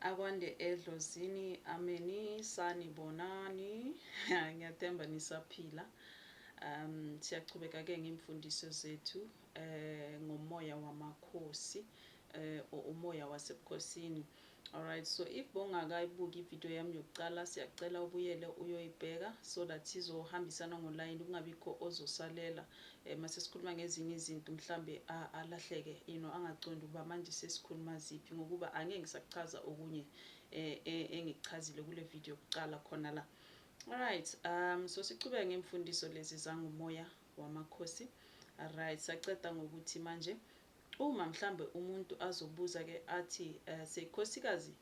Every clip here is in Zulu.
Akwande edlozini ameni sanibonani ngiyathemba nisaphila. Siyachubeka-ke ngemfundiso zethu ngomoya wamakhosi, umoya wasebukhosini. Alright, so if bongakayibuki ividiyo yami yokucala, siyacela ubuyele uyoyibheka so that sizohambisana ngolayini, kungabikho ozosalela mase sikhuluma ngezinye izinto mhlambe alahleke angacondi ukuba manje sesikhuluma ziphi, ngokuba angeke ngisakuchaza okunye engikuchazile kule video yokucala khona la. Alright, so sichubeke ngemfundiso lezi zangomoya wamakhosi. Alright, saceda ngokuthi manje uma mhlambe umuntu azobuza-ke athi seyikhosikazi,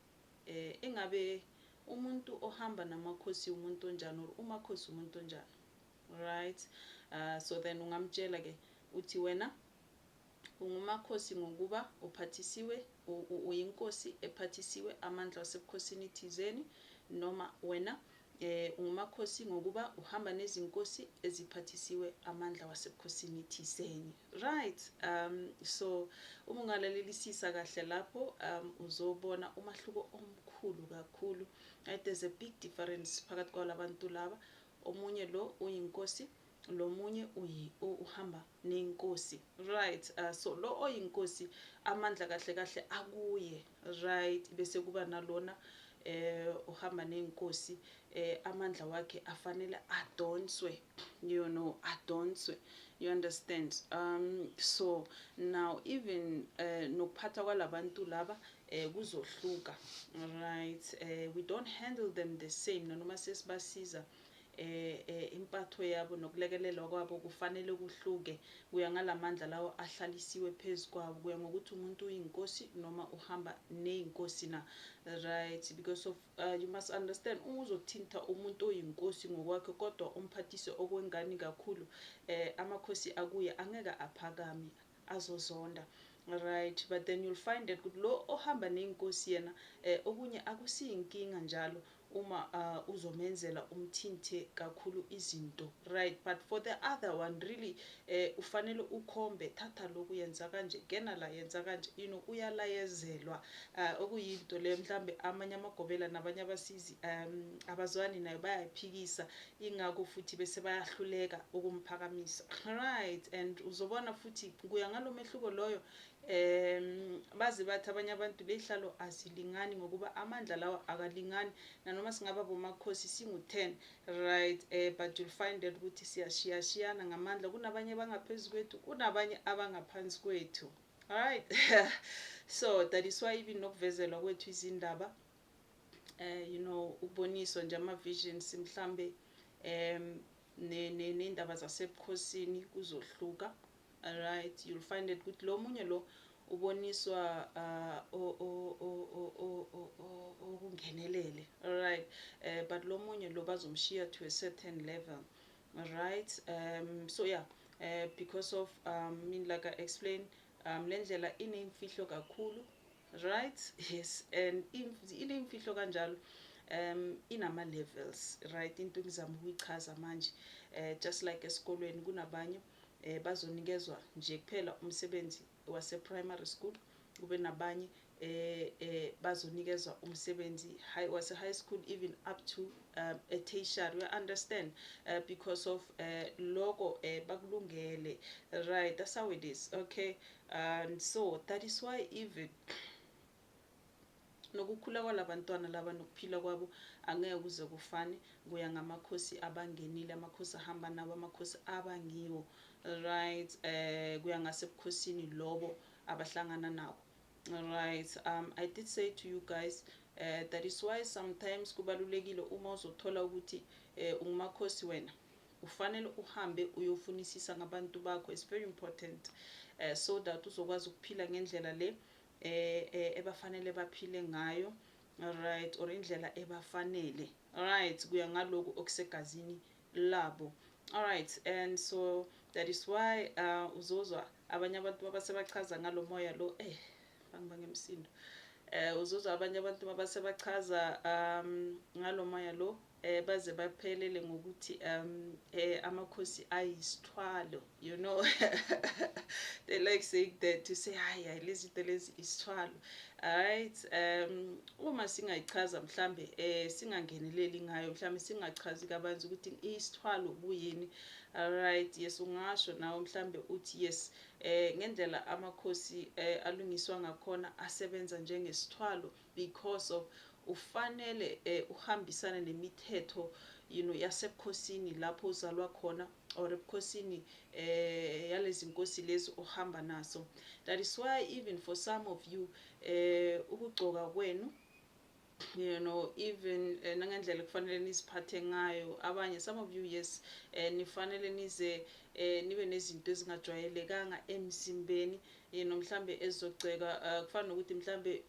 engabe umuntu ohamba namakhosi umuntu onjani, or umakhosi umuntu onjani? Right, so then ungamtshela-ke uthi wena ungumakhosi ngokuba uphathisiwe, uyinkosi ephathisiwe amandla wasebukhosini thizeni, noma wena ungumakhosi ngokuba uhamba nezinkosi eziphathisiwe amandla wasebukhosini thizeni. Right, so uma ungalalelisisa kahle lapho uzobona umahluko omkhulu kakhulu. Right, there's a big difference phakathi kwalabantu laba. Omunye lo uyinkosi, lo munye uhamba nenkosi. Right, so lo oyinkosi amandla kahle kahle akuye. Right, bese kuba nalona uhamba nenkosi, amandla wakhe afanele adonswe, adonswe, you understand. So now even nokuphatha kwalabantu laba kuzohluka. Right, we don't handle them the same, nanoma sesibasiza impatho yabo nokulekelelwa kwabo kufanele kuhluke, kuya ngalamandla lawo ahlalisiwe phezu kwabo, kuya ngokuthi umuntu uyinkosi noma uhamba neyinkosi na. Right, because of you must understand, uzothinta umuntu oyinkosi ngokwakhe kodwa umphathise okwengani kakhulu, amakhosi akuye angeke aphakame, azozonda. Right, but then you'll find that lo ohamba nenkosi yena okunye akusiyinkinga njalo uma uzomenzela umthinte kakhulu izinto. Right, but for the other one really ufanele ukhombe, thatha lokhu yenza kanje, gena la yenza kanje, uyalayezelwa, okuyinto le mhlambe amanye amagobela nabanye abasizi abazwani nayo bayayiphikisa, ingakho futhi bese bayahluleka ukumphakamisa. Right, and uzobona futhi kuya ngalo mehluko loyo bazi bathi abanye abantu lehlalo azilingani ngokuba amandla lawa akalingani, nanoma singaba bomakhosi singu-10. Right, but you'll find that ukuthi siyashiyashiyana ngamandla, kunabanye abangaphezu kwethu, kunabanye abangaphansi kwethu. Alright, so that is why even nokuvezelwa kwethu izindaba uboniswa nje ama-visions mhlambe nendaba zasebukhosini kuzohluka. Alright, you'll find it ukuthi lo munye lo uboniswa okungenelele. Alright, but lo munye lo bazomshiya to a certain level. Alright, so yeah, because of like I explained, lendlela inemfihlo kakhulu. Right, yes, and inemfihlo kanjalo inama levels. Right, into ngizama ukuyichaza manje, just like esikolweni kunabanye bazonikezwa nje kuphela umsebenzi wase primary school, kube nabanye bazonikezwa umsebenzi wase high school, even up to a tertiary. You understand, because of loko bakulungele. Right, that's how it is. Okay, and so that is why even nokukhula kwalabantwana laba nokuphila kwabo angeke kuze kufane, kuya ngamakhosi abangenile, amakhosi ahamba nabo, amakhosi abangiwo. Right, kuya ngasebukhosini lobo abahlangana nabo. Right, I did say to you guys, that is why sometimes kubalulekile uma uzothola ukuthi ungumakhosi wena, ufanele uhambe uyofunisisa ngabantu bakho. It's very important, so that uzokwazi ukuphila ngendlela le ebafanele baphile ngayo. Right, or indlela ebafanele. Right, kuya ngaloku okusegazini labo. Alright, and so that is why uzozwa abanye abantu babasebachaza ngalo moya lo bangemsindo, uzozwa abanye abantu babasebachaza ngalo moya lo baze baphelele ngokuthi amakhosi ayisithwalo, you know. They like saying that, to say hayi lezi zinto lezi isithwalo. Alright, uma singayichaza mhlambe singangeneleli ngayo, mhlambe singachazi kabanzi ukuthi isithwalo kuyini. Alright, yes, ungasho nawe mhlambe uthi yes, ngendlela amakhosi alungiswa ngakhona asebenza njengesithwalo because of ufanele uhambisana nemithetho, you know, yasebukhosini lapho uzalwa khona, or ebukhosini yalezi nkosi lezi ohamba naso. That is why even for some of you ukugcoka kwenu, you know, even nangendlela kufanele niziphathe ngayo, abanye, some of you, yes, nifanele nize nibe nezinto ezingajwayelekanga emzimbeni, you know, mhlambe ezogceka kufana nokuthi mhlambe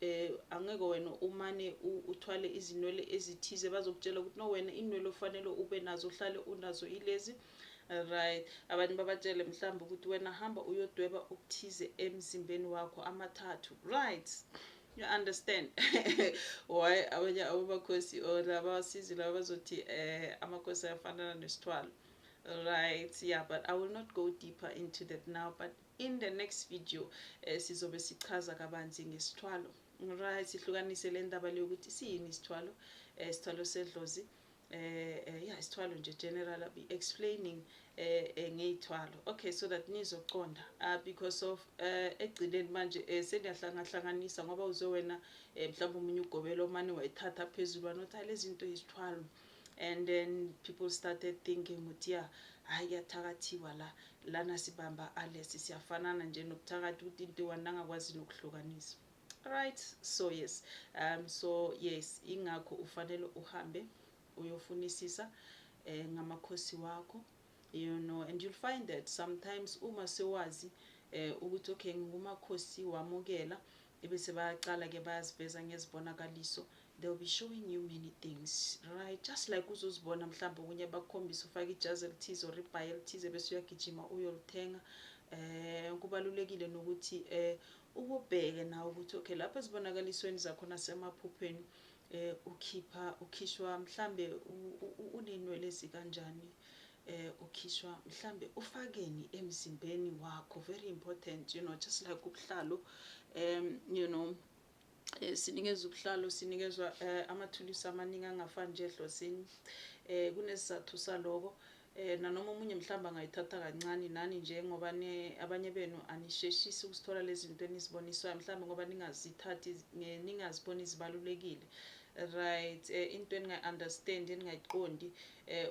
angeke wena umane uthwale izinwele ezithize, bazokutshela ukuthi no, wena inwele ofanele ube nazo uhlale unazo ilezi. Right, abantu babatshele mhlambe ukuthi wena hamba uyodweba ukuthize emzimbeni wakho amathathu. Right, you understand why abanye abamakhosi or abasizi laba bazothi amakhosi ayafanana nesithwalo. Right, yeah, but I will not go deeper into that now, but in the next video sizobe sichaza kabanzi ngesithwalo. Right, sihlukanise le ndaba le ukuthi siyini isithwalo, isithwalo sedlozi, yeah, isithwalo nje general, I'll be explaining ngeyithwalo. Okay, so that nizoqonda because of egcineni manje seniyahlanganisa ngoba uzowena mhlawumbe umunye ugobelo manje wayithatha phezulu wanothi lezi zinto izithwalo, and then people started thinking ukuthi yeah, hayi kuyathakathiwa lana sibamba alesi siyafanana nje nokuthakathi ukuthi into wanangakwazi nokuhlukanisa. Right, so yes, so yes, ingakho ufanele uhambe uyofunisisa ngamakhosi wakho, you know, and you'll find that sometimes uma sewazi ukuthi okay ngumakhosi wamukela, ebese bayaqala ke bayaziveza ngezibonakaliso, they'll be showing you many things, right? Just like uzozibona mhlawumbe kunye bakhombisa ufaka ijazi elithize or ibhayi elithize bese uyagijima uyolithenga. Kubalulekile nokuthi ububheke nawe ukuthi okay lapha ezibonakalisweni zakho nasemaphupheni ukhishwa mhlambe unenwele ezikanjani, ukhishwa mhlambe ufakeni emzimbeni wakho, very important, you know, just like ubuhlalo, you know, sinikezwa ubuhlalo, sinikezwa amathulusi amaningi angafani nje edlosini, kunesizathu saloko. Nanoma umunye mhlamba angayithatha kancane nani nje ngoba abanye benu anisheshisi ukusithola lezi zinto eniziboniswayo mhlamba ngoba ningazithathi ningaziboni zibalulekile. Right, into engingayi-understand engingayiqondi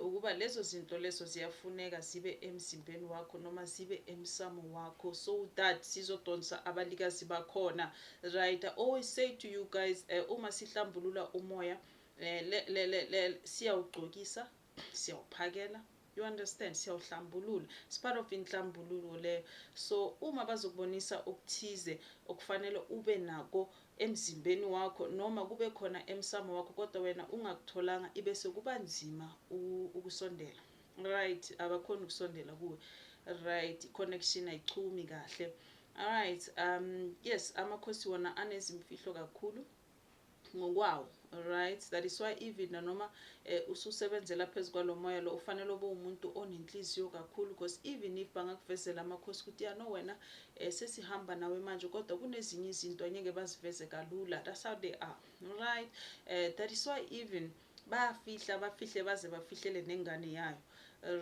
ukuba lezo zinto lezo ziyafuneka zibe emzimbeni wakho noma zibe emsamo wakho, so that sizodonsa abalikazi bakhona. Right, I always say to you guys, uma sihlambulula umoya siyawugcokisa, siyawuphakela, you understand, siyawuhlambulula, it's part of inhlambululo le. So uma bazokubonisa okuthize okufanele ube nako emzimbeni wakho noma kube khona emsamo wakho kodwa wena ungakutholanga, ibese kuba nzima ukusondela. Right, abakhona ukusondela kuwe. Right, connection ayichumi kahle. Alright, yes, amakhosi wona anezimfihlo kakhulu ngokwawo. Right, that is why even nanoma ususebenzela phezu kwalo moya lo ufanele ube umuntu onenhliziyo kakhulu, because even if bangakuvezela amakhosi ukuthi ya no wena sesihamba nawe manje kodwa kunezinye izinto angeke baziveze kalula, that's how they are. Right, that is why even bafihle baze bafihlele nengane yayo.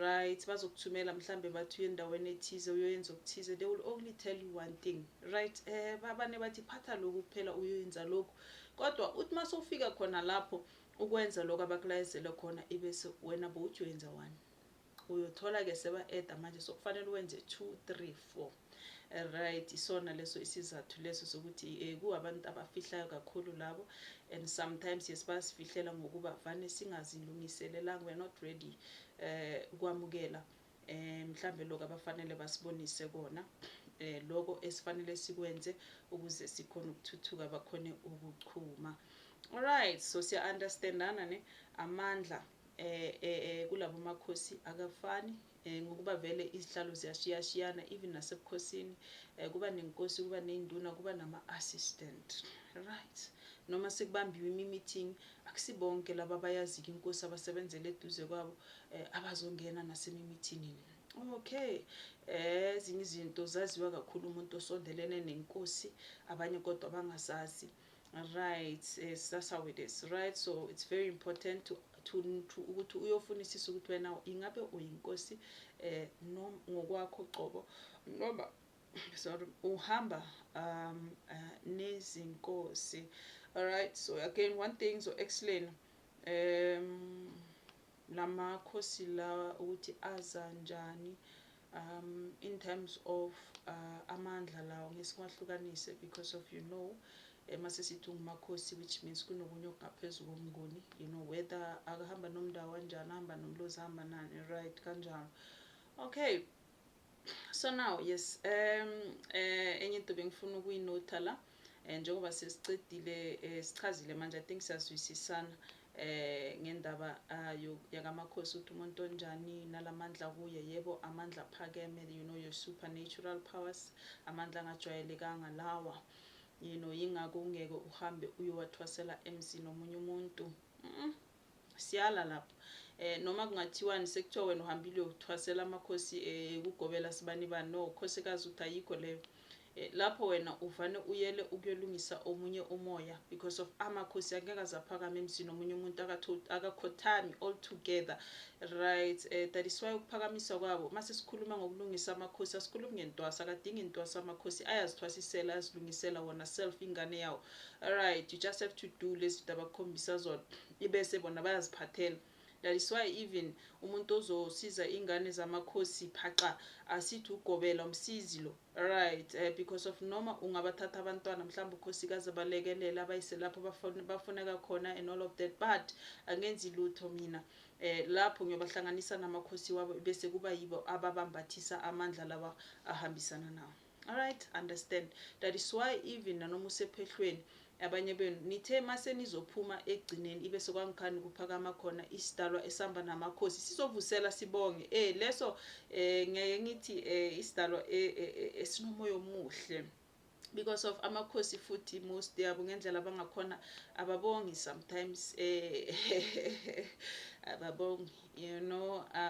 Right, bazokuthumela mhlambe bathi endaweni ethize uyoyenza okuthize, they will only tell you one thing. Right, babane bathi phatha lokhu kuphela uyoyenza lokhu, kodwa uthi masofika khona lapho ukwenza lokho abakulayezele khona ibese wena bowuthi uyenza 1, uyothola ke seba-eda manje sokufanele wenze 2, 3, 4. Right, isona leso isizathu leso sokuthi kuwabantu abafihlayo kakhulu labo, and sometimes yes basifihlela ngokuba vane singazilungiselelanga, we're not ready ukwamukela mhlambe lokho abafanele basibonise kona, lokho esifanele sikwenze ukuze sikhona ukuthuthuka bakhone ukuchuma. Alright, so siya understandana ne amandla kulabo makhosi akafani, ngokuba vele izihlalo ziyashiyashiyana, even nasebukhosini kuba nenkosi, kuba nenduna, kuba nama-assistant. Right, noma sekubambiwe meeting akusibonke laba bayazi inkosi abasebenzele eduze kwabo abazongena nasemimithini. Okay, ezinye izinto zaziwa kakhulu umuntu osondelene nenkosi, abanye kodwa bangazazi. Right, that's how it is, right? So it's very important to ukuthi uyofunisisa ukuthi wena ingabe uyinkosi ngokwakho qobo noma sorry uhamba nezinkosi. Alright, so again one thing so explain lamakhosi la ukuthi aza njani in terms of amandla lawo ngesikahlukanise, because of mase sithi ngumakhosi, which means kunokunye okungaphezulu komnguni, whether akahamba nomndawo kanjani, ahamba nomlozi, ahamba nani, right, kanjalo. Okay, so now yes, enye into bengifuna ukuyinotha la njengoba sesicedile sichazile manje, I think siyazwisisana ngendaba yakamakhosi ukuthi umuntu onjani nalamandla kuye. Yebo, amandla aphakeme, your supernatural powers, amandla angajwayelekanga lawa, yingako ungeke uhambe uyowathwasela emzini omunye umuntu. Siyala lapho. Noma kungathiwani sekuthiwa wena uhambile uyothwasela amakhosi ukugobela sibani bani, no, khosikazi uthi ayikho leyo. Lapho wena uvane uyele ukuyolungisa omunye umoya, because of amakhosi angeke azaphakama emzini omunye umuntu akakhothami all together, right? That is why ukuphakamisa kwabo mase sikhuluma ngokulungisa amakhosi asikhulumi ngentwaso, akadingi intwaso. Amakhosi ayazithwasisela, azilungisela wona self ingane yawo. Alright, you just have to do lezi zinto abakhombisa zona ibese bona bayaziphathela. That is why even umuntu ozosiza ingane zamakhosi phaqa asithi ugobela umsizi lo, right? Because of noma ungabathatha abantwana mhlawumbe ukhosikazi abalekelela abayise lapho bafuneka khona and all of that, but angenzi lutho mina lapho ngiyobahlanganisa namakhosi wabo bese kuba yibo ababambathisa amandla lawa ahambisana nawo. Alright, understand. That is why even nanoma usephehlweni abanye benu nithe mase nizophuma egcineni ibese kwangikhani kuphakama khona isidalwa esamba namakhosi sizovusela sibonge leso ngeke ngithi isidalwa esinomoya omuhle, because of amakhosi futhi most yabo ngendlela abangakhona ababongi sometimes ababongi,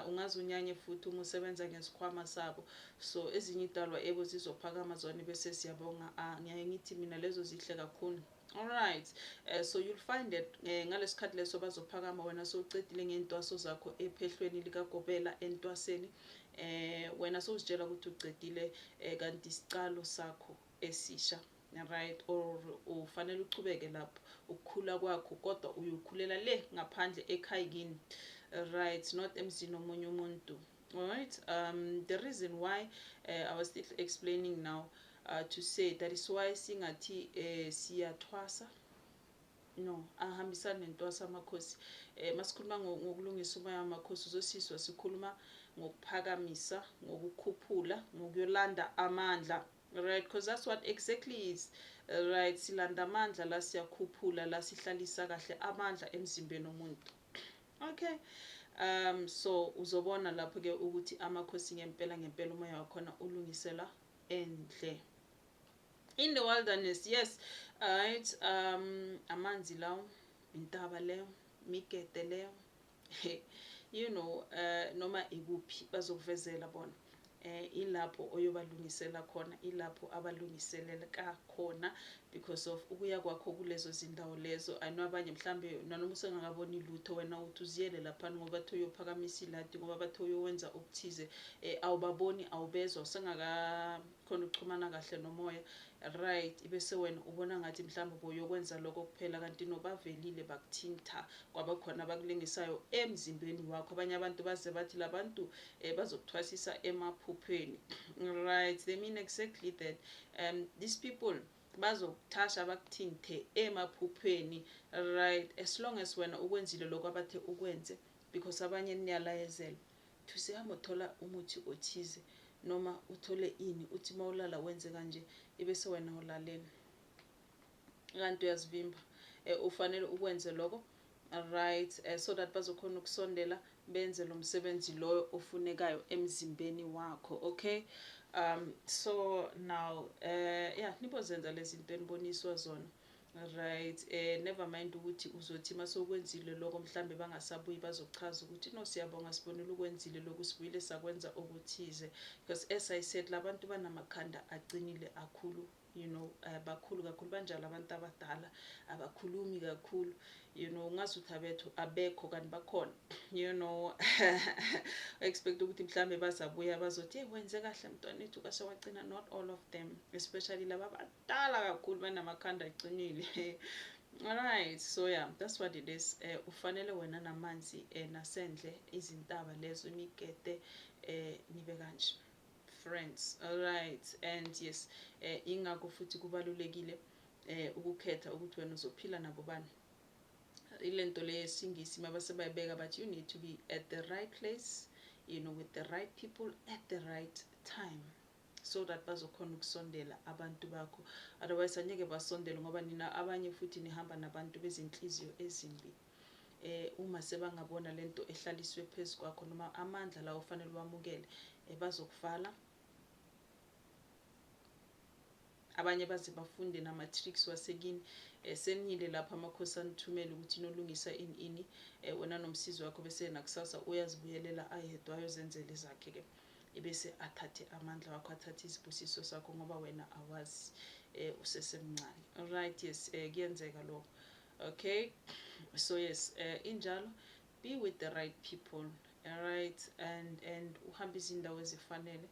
ungaze unyanye futhi uma usebenza ngesikhwama sabo. So ezinye idalwa ebo zizophakama zona bese siyabonga, ngeke ngithi mina lezo zihle kakhulu. Alright, so you'll find that ngalesikhathi leso bazophakama wena sowucedile ngentwaso zakho ephehlweni likagobela entwaseni, wena sowuzitshela ukuthi ucedile kanti isicalo sakho esisha, right? Or ufanele uchubeke lapho ukukhula kwakho kodwa uyokhulela le ngaphandle ekhaya kini, right, not emzini omunye umuntu. Alright, the reason why I was still explaining now to say that is why singathi siyathwasa, no, ahambisana nentwaso amakhosi. Masikhuluma ngokulungisa umoya wamakhosi uzosizwa sikhuluma ngokuphakamisa, ngokukhuphula, ngokuyolanda amandla, right? Because that's what exactly is, right? Silanda amandla la siyakhuphula la sihlalisa kahle amandla emzimbeni womuntu. Okay, so uzobona lapho ke ukuthi amakhosi ngempela umoya wakhona ulungisela endle. In the wilderness, yes, right, amanzi lawo, intaba leyo, migede leyo, noma ikuphi bazokuvezela bona. Ilapho oyobalungisela khona, ilapho abalungiseleleka khona, because of ukuya kwakho kulezo zindawo lezo. I know abanye mhlambe nanoma usengakaboni lutho wena uthi uziyele lapha ngoba bathi uyophakamisa iladi, ngoba bathi uyowenza okuthize, awubaboni, awubezwa, usengakakhona ukuxhumana kahle nomoya, right? Ibese wena ubona ngathi mhlambe boyokwenza lokho kuphela kanti nobavelile bakuthinta kwabakhona abakulengisayo emzimbeni wakho. Abanye abantu baze bathi labantu bazokuthwasisa emaphupheni, right? They mean exactly that. These people bazokuthasha bakuthinte emaphupheni, right? As long as wena ukwenzile lokho abathe ukwenze, because abanye niyalayezela to say uthola umuthi othize noma uthole ini uthi mawulala wenze kanje ibese wena ulalela, kanti uyazivimba. Ufanele ukwenze lokho, right? So that bazokhona ukusondela benze lo msebenzi loyo ofunekayo emzimbeni wakho. Okay, so now yeah, nibozenza lezi zinto eniboniswa zona right. Never mind ukuthi uzothi masokwenzile lokho mhlambe bangasabuyi bazochaza ukuthi no, siyabonga sibonile ukwenzile lokhu, sibuyile sakwenza okuthize. Because as I said, labantu banamakhanda aqinile akhulu, bakhulu kakhulu, banjalo abantu abadala, abakhulumi kakhulu, ungazuthi abekho kanti bakhona, expect ukuthi mhlambe bazabuya bazothi wenze kahle mntwanethu kase wagcina. Not all of them, especially laba abadala kakhulu banamakhanda aqinile. Alright, so yeah, that's what it is. Ufanele wena namanzi nasendle izintaba lezo nigede nibe kanje friends. Alright, and yes, ingakho futhi kubalulekile ukukhetha ukuthi wena uzophila nabo bani. Ilento le yesingisi mabase bayibeka, but you need to be at the right place, with the right people at the right time, so that bazokhona ukusondela abantu bakho. Otherwise angeke basondele, ngoba nina abanye futhi nihamba nabantu bezinhliziyo ezimbi. Uma sebangabona lento ehlaliswe phezu kwakho noma amandla la ufanele wamukele, bazokuvala. Abanye baze bafunde nama-tricks wasekini. Seniyile lapha Amakhosi anithumele ukuthi nolungisa ini wena nomsizi wakho, bese nakusasa uyazibuyelela ayedwa ayozenzela zakhe-ke, ebese athathe amandla wakho, athathe isibusiso sakho, ngoba wena awazi, usesemncane. Alright, yes, kuyenzeka lokho. Okay, so yes, injalo, be with the right people. Alright, and uhambe izindawo ezifanele.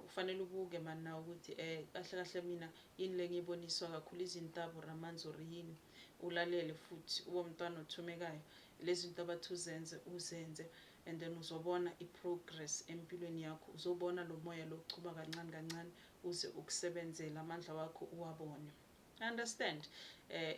Ufanele ubuke mana ukuthi kahle kahle mina yini le ngiboniswa kakhulu, izintabo ramanzori yini, ulalele futhi uwo mntwana othumekayo, lezi zinto abathi uzenze, and then uzobona iprogress empilweni yakho, uzobona lo moya lokuchuma kancane kancane uze ukusebenzela, amandla wakho uwabone. Understand?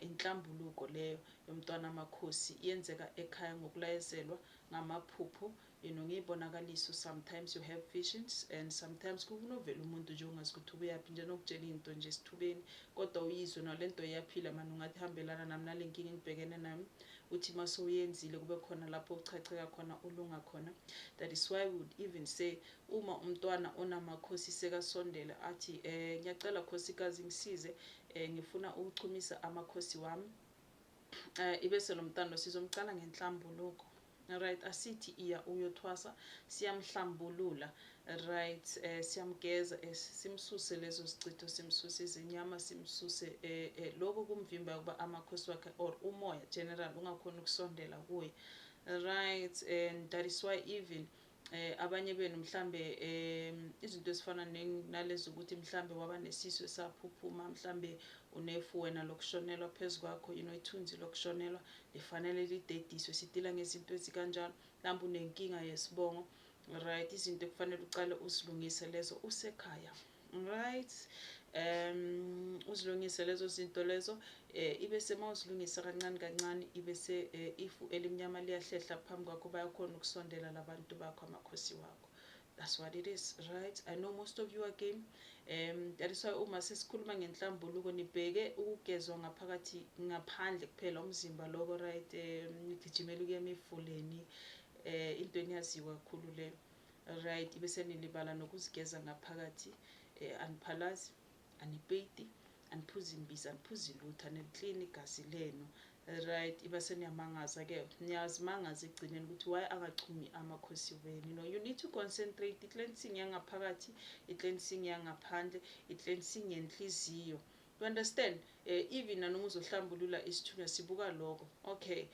Inhlambuluko leyo yomntwana Amakhosi iyenzeka ekhaya ngokulayezelwa ngamaphupho, ngiyibonakaliso. Sometimes you have visions, and sometimes kunovela umuntu nje ungazi ukuthi ubuyaphi, nje nokutshela into nje esithubeni, kodwa uyizwe na lento iyaphila manje, ungathi hambelana nami nale nkinga engibhekene nami, uthi masowuyenzile kube khona lapho uchacheka khona, ulunga khona. That is why we would even say, uma umntwana onamakhosi sekasondela athi ngiyacela khosikazi ngisize, ngifuna ukuchumisa amakhosi wami, ibese lo mntwana sizomcala ngenhlambuluko. Right, asithi iya uyothwasa, siyamhlambulula. Right, siyamgeza, simsuse lezo zicitho, simsuse izinyama, simsuse lokho kumvimba ukuba amakhosi wakhe or umoya general ungakhona ukusondela kuye. Right, and that is why even abanye benu mhlambe izinto ezifana nalezo ukuthi mhlambe waba nesisu esaphuphuma, mhlambe unefu wena lokushonelwa phezu kwakho, ithunzi lokushonelwa lifanele lidediswe. Sidila ngezinto ezikanjalo. Mhlawumbe unenkinga yesibongo, right, izinto kufanele uqale uzilungise lezo usekhaya. Right, uzilungise lezo zinto lezo, ibese mawuzilungisa kancane kancane, ibese ifu elimnyama liyahlehla phambi kwakho, bayakhona ukusondela labantu bakho, amakhosi wakho. That's what it is. Right, I know most of you are game. That is why uma sesikhuluma ngenhlambuluko nibheke ukugezwa ngaphakathi, ngaphandle kuphela umzimba lokho, right, nigijimela ukuya emifuleni, into eniyaziwa kakhulu leyo. Right, ibese nilibala nokuzigeza ngaphakathi, aniphalazi, anipeyiti, aniphuzi imbiza, aniphuzi lutho, aniklini igazi lenu. Right, ibase niyamangaza-ke, niyazimangaza ekugcineni ukuthi why angachumi amakhosi wenu. You need to concentrate, i-cleansing yangaphakathi, i-cleansing yangaphandle, i-cleansing yenhliziyo. You understand? Even nanoma uzohlambulula isithunywa sibuka lokho. Okay,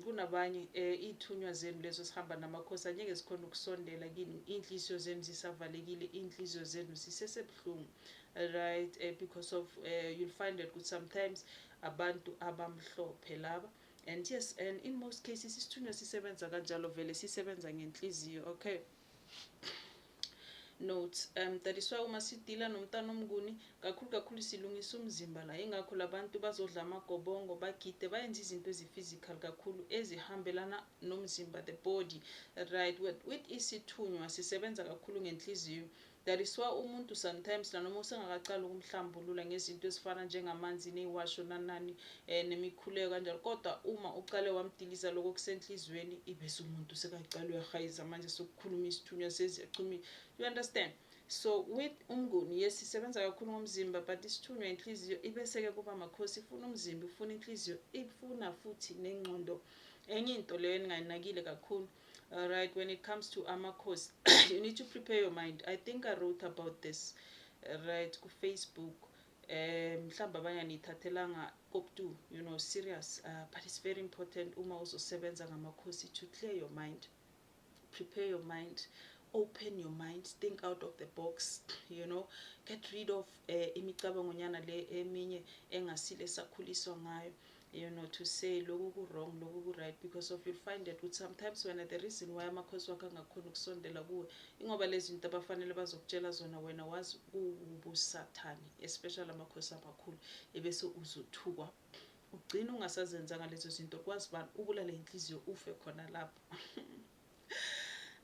kunabanye ithunywa zenu lezo sihamba namakhosi angeke zikhona ukusondela kini, inhliziyo zenu zisavalekile, inhliziyo zenu zisesebuhlungu. Right, because of you'll find that sometimes abantu abamhlophe laba, and yes, and in most cases isithunywa sisebenza kanjalo, vele sisebenza ngenhliziyo. Okay, notes, that is why uma sidila nomntana omnguni kakhulu kakhulu silungisa umzimba la, ingakho labantu bazodla amagobongo, bagide, bayenza izinto ezi-physical kakhulu ezihambelana nomzimba, the body. Right, with isithunywa sisebenza kakhulu ngenhliziyo. That is why umuntu sometimes nanoma usengakaqala ukumhlambulula ngezinto ezifana njengamanzi neyiwasho nanani nemikhuleko kanjalo, kodwa uma uqale wamdiliza lokho kusenhlizweni, ibese umuntu sekaqala uyahayiza manje sokukhuluma isithunywa seziyachumile. You understand? So with umnguni, yes, isebenza kakhulu ngomzimba, but isithunywa inhliziyo ibese-ke kuba Amakhosi ifuna umzimba, ifuna inhliziyo, ifuna futhi nengqondo. Enye into leyo engayinakile kakhulu. Alright, when it comes to Amakhosi, you need to prepare your mind. I think I wrote about this right ku-Facebook. Mhlawumbe abanye aniyithathelanga kokutu, serious, but it's very important uma uzosebenza ngamakhosi to clear your mind, prepare your mind, open your mind, think out of the box, get rid of imicabangonyana le eminye engasile sakhuliswa ngayo, to say loku ku-wrong, loku ku-right, because of you'll find that with sometimes when the reason why amakhosi wakho angakhona ukusondela kuwe ingoba lezi zinto abafanele bazokutshela zona wena wazi kubusathane, especially amakhosi amakhulu, ebese uzothukwa ugcina ungasazenzanga lezo zinto, kwazi bani ubulale inhliziyo ufe khona lapho.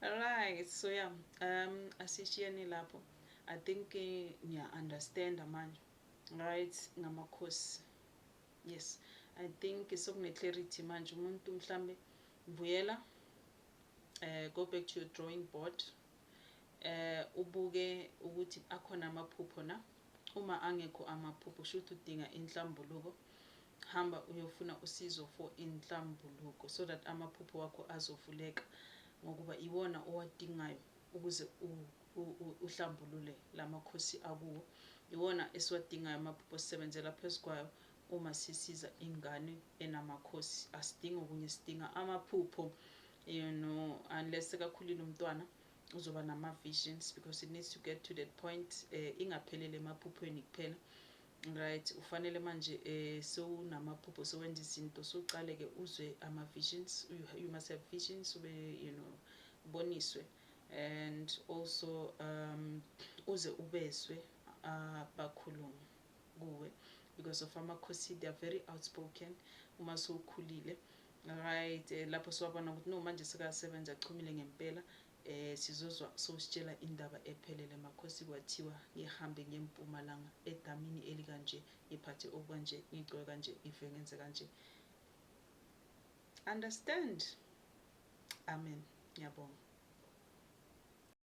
Alright, so yeah, asishiyeni lapho. I think niya-understand manje, right, ngamakhosi. Yes, I think sokune-clarity manje. Umuntu mhlambe buyela, go back to your drawing board, ubuke ukuthi akhona amaphupho na. Uma angekho amaphupho kushuthi udinga inhlambuluko, hamba uyofuna usizo for inhlambuluko, so that amaphupho wakho azovuleka, ngokuba iwona owadingayo ukuze uhlambulule lamakhosi akuwo. Iwona esiwadingayo amaphupho, sisebenzela phezu kwayo uma sisiza ingane enamakhosi. Asidingi okunye, sidinga amaphupho, unless sekakhulile umntwana uzoba nama-visions, because it needs to get to that point. Ingaphelele emaphuphweni kuphela, right? Ufanele manje sewunamaphupho, sewenza izinto, sowuqale-ke uzwe ama-visions. You must have visions, ube uboniswe, and also uze ubezwe bakhuluma kuwe, because of amakhosi, they are very outspoken uma sowukhulile. Right, lapho siwabona ukuthi no manje sekasebenza achumile ngempela, sizozwa sowusitshela indaba ephelele. Amakhosi kwathiwa ngihambe ngempumalanga edamini elikanje, ngiphathe okanje, ngigcoke kanje, ife ngenze kanje. Understand? Amen. Ngiyabonga.